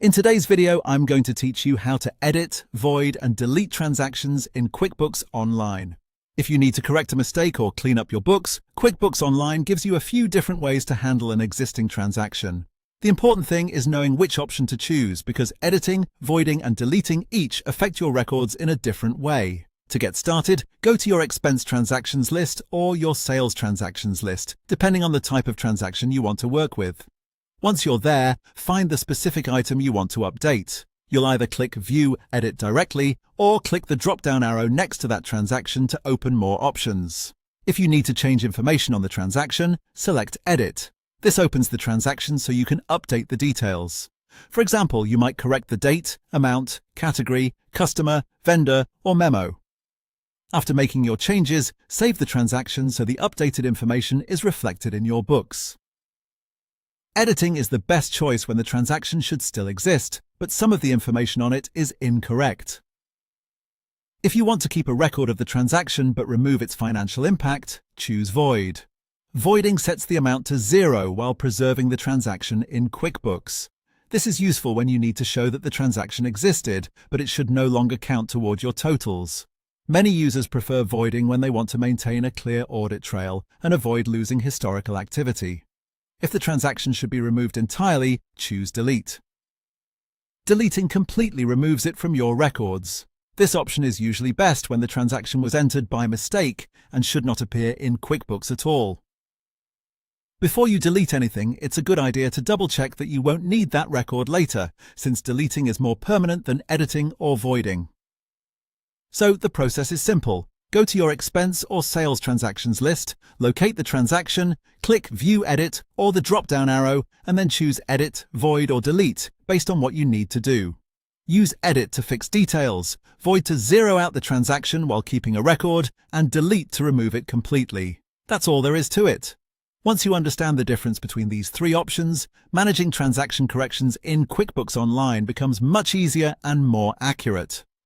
In today's video, I'm going to teach you how to edit, void, and delete transactions in QuickBooks Online. If you need to correct a mistake or clean up your books, QuickBooks Online gives you a few different ways to handle an existing transaction. The important thing is knowing which option to choose because editing, voiding, and deleting each affect your records in a different way. To get started, go to your expense transactions list or your sales transactions list, depending on the type of transaction you want to work with. Once you're there, find the specific item you want to update. You'll either click View Edit directly or click the drop-down arrow next to that transaction to open more options. If you need to change information on the transaction, select Edit. This opens the transaction so you can update the details. For example, you might correct the date, amount, category, customer, vendor, or memo. After making your changes, save the transaction so the updated information is reflected in your books. Editing is the best choice when the transaction should still exist, but some of the information on it is incorrect. If you want to keep a record of the transaction but remove its financial impact, choose Void. Voiding sets the amount to 0 while preserving the transaction in QuickBooks. This is useful when you need to show that the transaction existed, but it should no longer count toward your totals. Many users prefer voiding when they want to maintain a clear audit trail and avoid losing historical activity. If the transaction should be removed entirely, choose Delete. Deleting completely removes it from your records. This option is usually best when the transaction was entered by mistake and should not appear in QuickBooks at all. Before you delete anything, it's a good idea to double-check that you won't need that record later, since deleting is more permanent than editing or voiding. So the process is simple. Go to your expense or sales transactions list, locate the transaction, click View Edit or the drop-down arrow, and then choose Edit, Void, or Delete based on what you need to do. Use Edit to fix details, Void to zero out the transaction while keeping a record, and Delete to remove it completely. That's all there is to it. Once you understand the difference between these three options, managing transaction corrections in QuickBooks Online becomes much easier and more accurate.